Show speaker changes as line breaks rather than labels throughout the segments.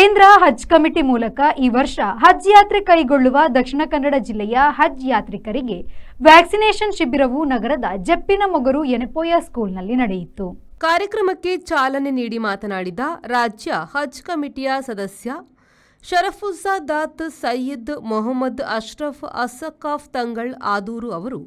ಕೇಂದ್ರ ಹಜ್ ಕಮಿಟಿ ಮೂಲಕ ಈ ವರ್ಷ ಹಜ್ ಯಾತ್ರೆ ಕೈಗೊಳ್ಳುವ ದಕ್ಷಿಣ ಕನ್ನಡ ಜಿಲ್ಲೆಯ ಹಜ್ ಯಾತ್ರಿಕರಿಗೆ ವ್ಯಾಕ್ಸಿನೇಷನ್ ಶಿಬಿರವು ನಗರದ ಜಪ್ಪಿನಮೊಗರು ಯೆನೆಪೋಯ ಸ್ಕೂಲ್ನಲ್ಲಿ ನಡೆಯಿತು.
ಕಾರ್ಯಕ್ರಮಕ್ಕೆ ಚಾಲನೆ ನೀಡಿ ಮಾತನಾಡಿದ ರಾಜ್ಯ ಹಜ್ ಕಮಿಟಿಯ ಸದಸ್ಯ ಶರಫುಜ್ಜಾದಾತ್ ಸಯ್ಯದ್ ಮೊಹಮ್ಮದ್ ಅಶ್ರಫ್ ಅಸಕಾಫ್ ತಂಗಳ್ ಆದೂರು ಅವರು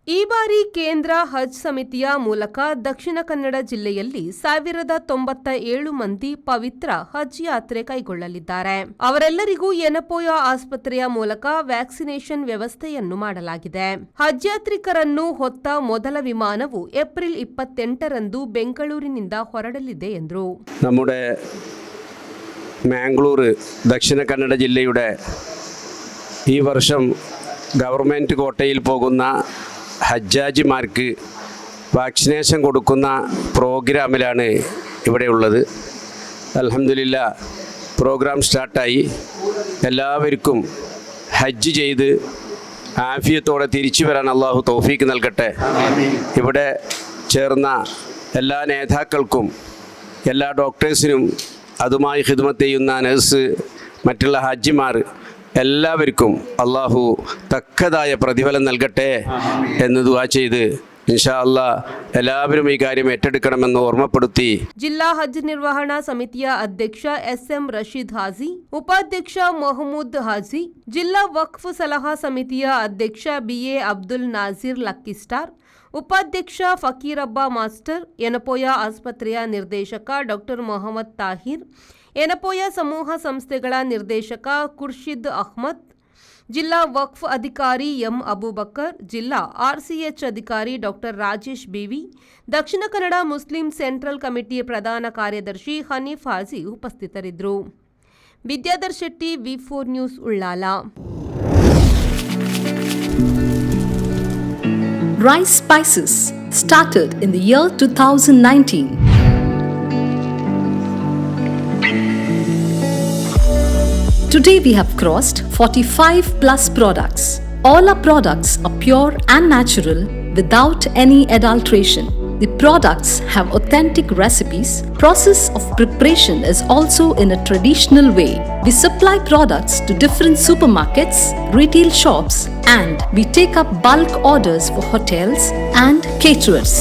ಈ ಬಾರಿ ಕೇಂದ್ರ ಹಜ್ ಸಮಿತಿಯ ಮೂಲಕ ದಕ್ಷಿಣ ಕನ್ನಡ ಜಿಲ್ಲೆಯಲ್ಲಿ 1097 ಮಂದಿ ಪವಿತ್ರ ಹಜ್ ಯಾತ್ರೆ ಕೈಗೊಳ್ಳಲಿದ್ದಾರೆ. ಅವರೆಲ್ಲರಿಗೂ ಯೆನೆಪೋಯ ಆಸ್ಪತ್ರೆಯ ಮೂಲಕ ವ್ಯಾಕ್ಸಿನೇಷನ್ ವ್ಯವಸ್ಥೆಯನ್ನು ಮಾಡಲಾಗಿದೆ. ಹಜ್ ಯಾತ್ರಿಕರನ್ನು ಹೊತ್ತ ಮೊದಲ ವಿಮಾನವು ಏಪ್ರಿಲ್ 28ರಂದು ಬೆಂಗಳೂರಿನಿಂದ ಹೊರಡಲಿದೆ ಎಂದರು.
നമ്മുടെ മാംഗ്ലൂർ ദക്ഷിണ കന്നഡ ജില്ലയുടെ ഈ വർഷം ഗവൺമെൻറ് കോട്ടയിൽ പോകുന്ന ഹജ്ജാജിമാർക്ക് വാക്സിനേഷൻ കൊടുക്കുന്ന പ്രോഗ്രാമിലാണ് ഇവിടെയുള്ളത്. അൽഹംദുലില്ലാ പ്രോഗ്രാം സ്റ്റാർട്ടായി. എല്ലാവർക്കും ഹജ്ജ് ചെയ്ത് ആഫിയത്തോടെ തിരിച്ചു വരാൻ അള്ളാഹു തൗഫീക്ക് നൽകട്ടെ. ഇവിടെ ചേർന്ന എല്ലാ നേതാക്കൾക്കും എല്ലാ ഡോക്ടേഴ്സിനും അതുമായി ഖിദ്മത്ത് ചെയ്യുന്ന നഴ്സ് മറ്റുള്ള ഹാജിമാർ എല്ലാവർക്കും അള്ളാഹു തക്കതായ പ്രതിഫലം നൽകട്ടെ എന്ന് ദുആ ചെയ്ത് ഇൻഷാ അല്ലാഹ് എല്ലാവരും ഈ കാര്യം ഏറ്റെടുക്കണമെന്ന് ഓർമ്മപ്പെടുത്തി.
ಜಿಲ್ಲಾ ಹಜ್ ನಿರ್ವಹಣಾ ಸಮಿತಿಯ ಅಧ್ಯಕ್ಷ ಎಸ್ಎಂ ರಶೀದ್ ಹಾಜಿ, ಉಪಾಧ್ಯಕ್ಷ ಮೊಹಮ್ಮದ್ ಹಾಜಿ, ಜಿಲ್ಲಾ ವಕ್ಫ್ ಸಲಹಾ ಸಮಿತಿಯ ಅಧ್ಯಕ್ಷ ಬಿಎ ಅಬ್ದುಲ್ ನಾಜೀರ್ ಲಕ್ಕಿಸ್ಟಾರ್, ಉಪಾಧ್ಯಕ್ಷ ಫಕೀರಬ್ಬ ಮಾಸ್ಟರ್, ಯೆನೆಪೋಯ ಆಸ್ಪತ್ರೆಯ ನಿರ್ದೇಶಕ ಡಾಕ್ಟರ್ ಮೊಹಮ್ಮದ್ ತಾಹಿರ್, ಯೆನೆಪೋಯ ಸಮೂಹ ಸಂಸ್ಥೆಗಳ ನಿರ್ದೇಶಕ ಖುರ್ಷಿದ್ ಅಹ್ಮದ್, ಜಿಲ್ಲಾ ವಕ್ಫ್ ಅಧಿಕಾರಿ ಎಂ ಅಬೂಬಕರ್, ಜಿಲ್ಲಾ ಆರ್ಸಿಎಚ್ ಅಧಿಕಾರಿ doctor Rajesh B V, Dakshina Kannada Muslim central committee ಪ್ರಧಾನ ಕಾರ್ಯದರ್ಶಿ ಹನೀಫ್ ಹಾಜಿ ಉಪಸ್ಥಿತರಿದ್ದರು. ವಿದ್ಯಾಧರ್ ಶೆಟ್ಟಿ, ವಿ4 news, Ullal.
Rice Spices started in the year 2019. Today we have crossed 45 plus products. All our products are pure and natural without any adulteration. The products have authentic recipes. Process of preparation is also in a traditional way. We supply products to different supermarkets, retail shops, and we take up bulk orders for hotels and caterers.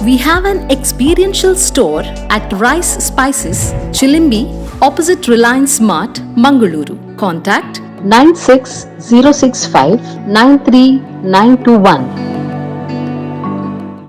We have an experiential store at Rice Spices, Chilimbi, opposite Reliance Mart, Mangaluru. Contact
96 065 93921.